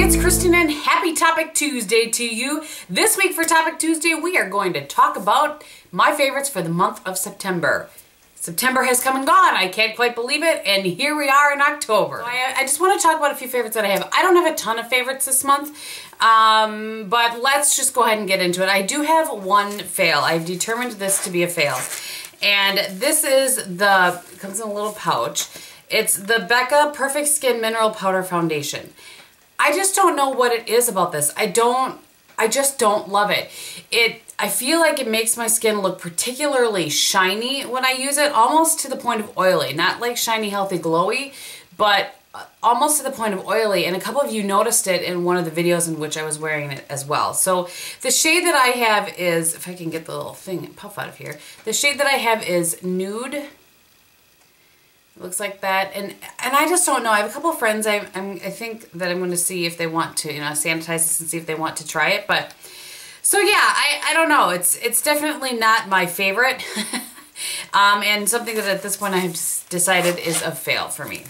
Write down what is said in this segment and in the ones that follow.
it's Kristin and happy Topic Tuesday to you. This week for Topic Tuesday, we are going to talk about my favorites for the month of September. September has come and gone. I can't quite believe it, and here we are in October. So I just want to talk about a few favorites that I have. I don't have a ton of favorites this month, but let's just go ahead and get into it. I do have one fail. I've determined this to be a fail, and this is it comes in a little pouch. It's the Becca Perfect Skin Mineral Powder Foundation. I just don't know what it is about this. I just don't love it. I feel like it makes my skin look particularly shiny when I use it, almost to the point of oily. Not like shiny, healthy, glowy, but almost to the point of oily. And a couple of you noticed it in one of the videos in which I was wearing it as well. So the shade that I have is, if I can get the little thing puff out of here, the shade that I have is Nude. It looks like that, and I just don't know. I have a couple of friends. I think that I'm going to see if they want to, sanitize this and see if they want to try it. But so yeah, I don't know. It's definitely not my favorite, and something that at this point I have decided is a fail for me.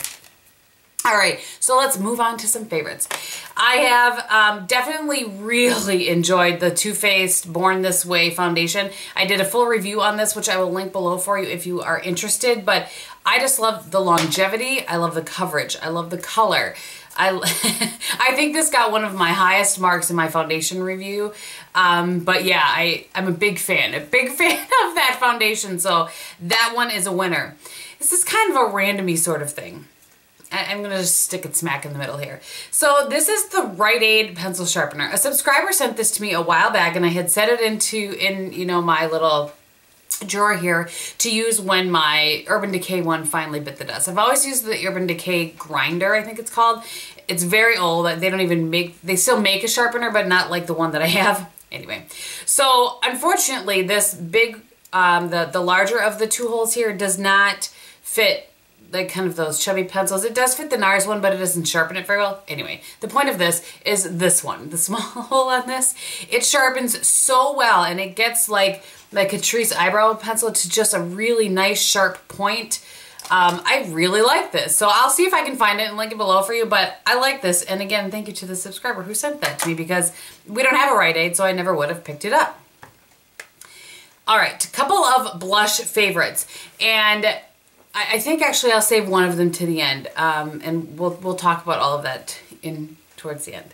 All right, so let's move on to some favorites. I have definitely really enjoyed the Too Faced Born This Way foundation. I did a full review on this, which I will link below for you if you are interested, but I just love the longevity. I love the coverage. I love the color. I think this got one of my highest marks in my foundation review, but yeah, I'm a big fan of that foundation, so that one is a winner. This is kind of a randomy sort of thing. I'm going to just stick it smack in the middle here. So this is the Rite Aid Pencil Sharpener. A subscriber sent this to me a while back, and I had set it in my little drawer here to use when my Urban Decay one finally bit the dust. I've always used the Urban Decay grinder, I think it's called. It's very old. They still make a sharpener, but not like the one that I have. Anyway, so unfortunately this big, the larger of the two holes here does not fit like kind of those chubby pencils. It does fit the NARS one, but it doesn't sharpen it very well. Anyway, the point of this is this one, the small hole on this. It sharpens so well, and it gets like a Catrice eyebrow pencil to just a really nice sharp point. I really like this. So I'll see if I can find it and link it below for you, but I like this. And again, thank you to the subscriber who sent that to me, because we don't have a Rite Aid, so I never would have picked it up. All right, a couple of blush favorites. And I think actually I'll save one of them to the end, and we'll talk about all of that towards the end.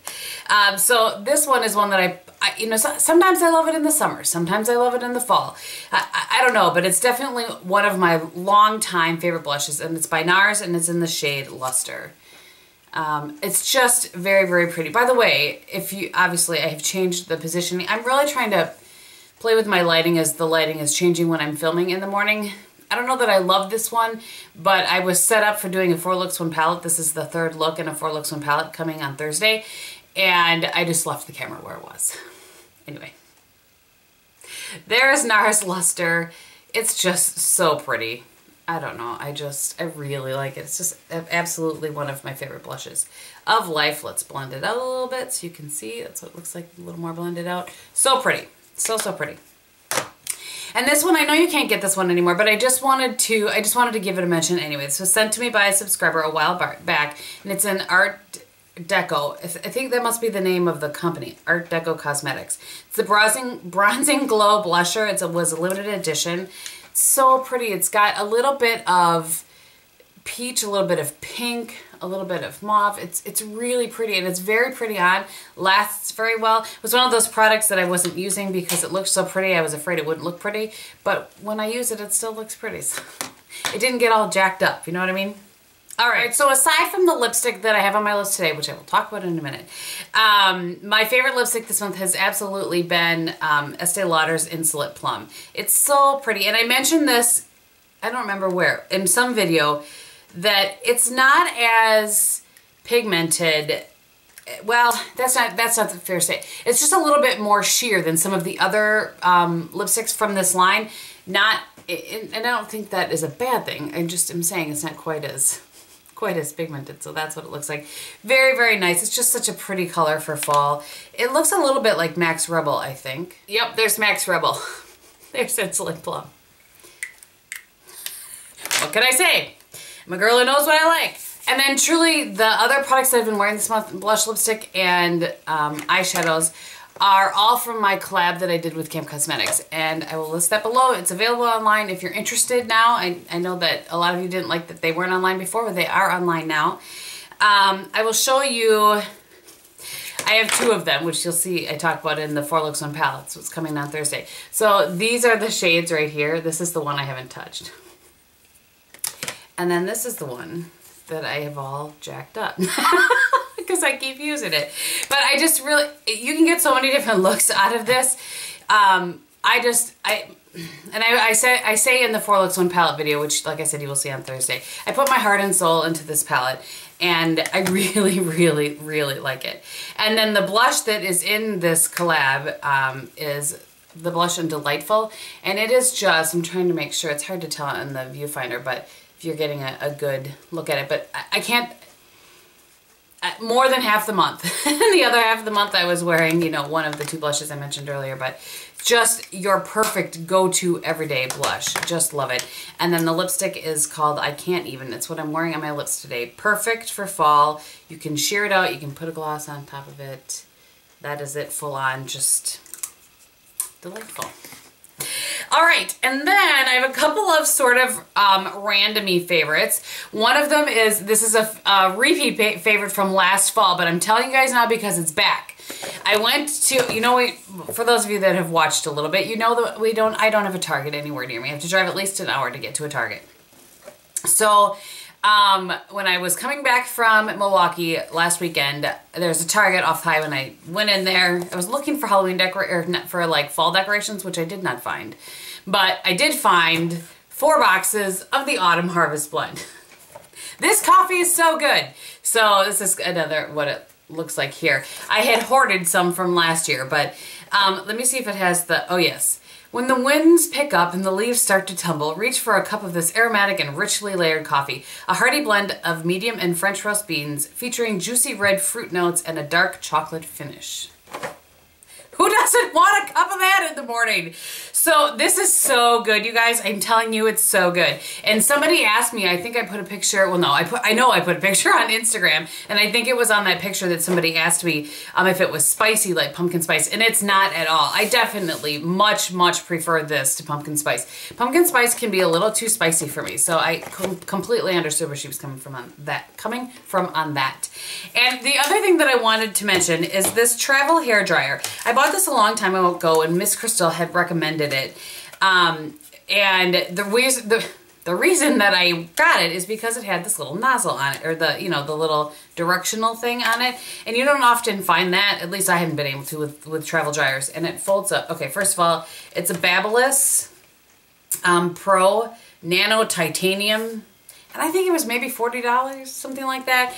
So this one is one that sometimes I love it in the summer, sometimes I love it in the fall. I don't know, but it's definitely one of my long-time favorite blushes, and it's by NARS, and it's in the shade Luster. It's just very, very pretty. By the way, obviously I have changed the positioning. I'm really trying to play with my lighting as the lighting is changing when I'm filming in the morning. I don't know that I love this one, but I was set up for doing a 4 looks 1 palette. This is the third look in a 4 looks 1 palette coming on Thursday, and I just left the camera where it was. Anyway, there's NARS Luster. It's just so pretty. I don't know. I really like it. It's just absolutely one of my favorite blushes of life. Let's blend it out a little bit so you can see. That's what it looks like, a little more blended out. So pretty. So pretty. And this one, I know you can't get this one anymore, but I just wanted to give it a mention anyway. This was sent to me by a subscriber a while back, and it's an Artdeco. I think that must be the name of the company, Artdeco Cosmetics. It's the Bronzing Glow Blusher. It was a limited edition. It's so pretty. It's got a little bit of peach, a little bit of pink, a little bit of mauve. It's really pretty, and it's very pretty on. Lasts very well. It was one of those products that I wasn't using because it looked so pretty. I was afraid it wouldn't look pretty, but when I use it, it still looks pretty. So it didn't get all jacked up, you know what I mean? All right, so aside from the lipstick that I have on my lips today, which I will talk about in a minute, my favorite lipstick this month has absolutely been Estee Lauder's Insolent Plum. It's so pretty, and I mentioned this, I don't remember where, in some video, that it's not as pigmented. Well, that's not fair to say. It's just a little bit more sheer than some of the other lipsticks from this line. And I don't think that is a bad thing. I'm saying it's not quite as pigmented, so that's what it looks like. Very, very nice. It's just such a pretty color for fall. It looks a little bit like Max Rebel, I think. Yep, there's Max Rebel. There's Insolent Plum. What can I say? I'm a girl who knows what I like. And then truly the other products that I've been wearing this month, blush, lipstick, and eyeshadows, are all from my collab that I did with Camp Cosmetics. And I will list that below. It's available online if you're interested now. I know that a lot of you didn't like that they weren't online before, but they are online now. I will show you, I have 2 of them, which you'll see I talk about in the 4 Looks 1 Palettes. It's coming on Thursday. So these are the shades right here. This is the one I haven't touched. And then this is the one that I have all jacked up because I keep using it. But I just really, you can get so many different looks out of this. I say in the 4 Looks 1 Palette video, which like I said, you will see on Thursday, I put my heart and soul into this palette and I really, really, really like it. And then the blush that is in this collab is the blush in Delightful. And it is just, I'm trying to make sure, it's hard to tell in the viewfinder, but if you're getting a good look at it, but I can't, more than half the month. The other half of the month I was wearing, you know, one of the 2 blushes I mentioned earlier, but just your perfect go-to everyday blush. Just love it. And then the lipstick is called I Can't Even. It's what I'm wearing on my lips today. Perfect for fall. You can sheer it out. You can put a gloss on top of it. That is it, full on, just delightful. All right, and then I have a couple of sort of randomy favorites. One of them is, this is a repeat favorite from last fall, but I'm telling you guys now because it's back. I went to, you know, for those of you that have watched a little bit, you know that I don't have a Target anywhere near me. I have to drive at least an hour to get to a Target. So when I was coming back from Milwaukee last weekend, there's a Target off the highway, and I went in there. I was looking for Halloween for like fall decorations, which I did not find. But I did find 4 boxes of the Autumn Harvest Blend. This coffee is so good. So this is another, what it looks like here. I had hoarded some from last year, but let me see if it has the, oh yes. When the winds pick up and the leaves start to tumble, reach for a cup of this aromatic and richly layered coffee. A hearty blend of medium and French roast beans featuring juicy red fruit notes and a dark chocolate finish. Who doesn't want a cup of that in the morning? So this is so good, you guys. I'm telling you, it's so good. And somebody asked me, I think I put a picture, well no, I know I put a picture on Instagram, and I think it was on that picture that somebody asked me if it was spicy, like pumpkin spice, and it's not at all. I definitely much, much prefer this to pumpkin spice. Pumpkin spice can be a little too spicy for me, so I completely understood where she was coming from on that. And the other thing that I wanted to mention is this travel hair dryer. I bought this a long time ago, and Miss Crystal had recommended it. And the reason that I got it is because it had this little nozzle on it, or the, you know, the little directional thing on it. And you don't often find that, at least I haven't been able to with travel dryers. And it folds up. Okay, first of all, it's a Babyliss Pro Nano Titanium. And I think it was maybe $40, something like that.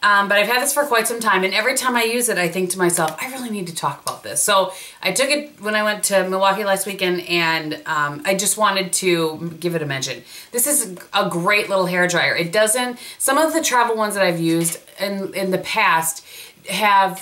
But I've had this for quite some time, and every time I use it, I think to myself, I really need to talk about this. So I took it when I went to Milwaukee last weekend, and I just wanted to give it a mention. This is a great little hair dryer. It doesn't, some of the travel ones that I've used in the past have,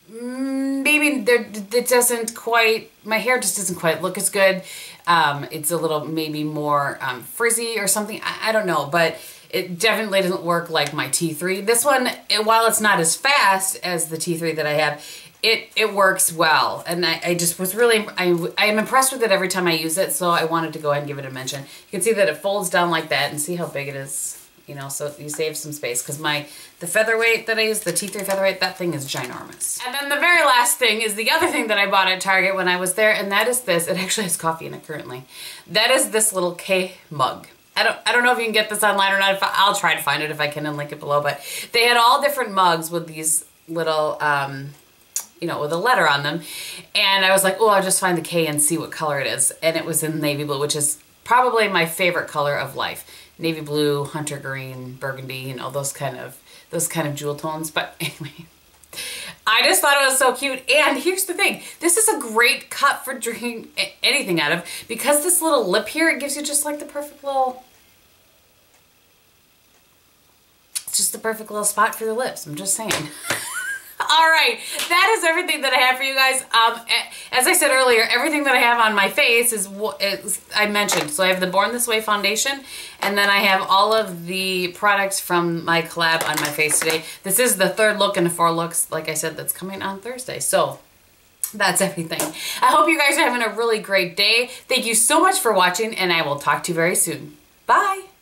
maybe it doesn't quite, my hair just doesn't quite look as good. It's a little maybe more frizzy or something. I don't know, but it definitely doesn't work like my T3. This one, while it's not as fast as the T3 that I have, it works well. And I just was really, I am impressed with it every time I use it, so I wanted to go ahead and give it a mention. You can see that it folds down like that, and see how big it is, you know, so you save some space, because the featherweight that I use, the T3 featherweight, that thing is ginormous. And then the very last thing is the other thing that I bought at Target when I was there, and that is this. It actually has coffee in it currently. That is this little K mug. I don't know if you can get this online or not. I'll try to find it if I can and link it below, but they had all different mugs with these little, you know, with a letter on them. And I was like, oh, I'll just find the K and see what color it is. And it was in navy blue, which is probably my favorite color of life. Navy blue, hunter green, burgundy, you know, those kind of jewel tones. But anyway, I just thought it was so cute. And here's the thing, this is a great cup for drinking anything out of, because this little lip here, it gives you just like the perfect little, it's just the perfect little spot for your lips. I'm just saying. All right, that is everything that I have for you guys. As I said earlier, everything that I have on my face is I mentioned. So I have the Born This Way foundation, and then I have all of the products from my collab on my face today. This is the third look in the 4 looks, like I said, that's coming on Thursday. So that's everything. I hope you guys are having a really great day. Thank you so much for watching, and I will talk to you very soon. Bye.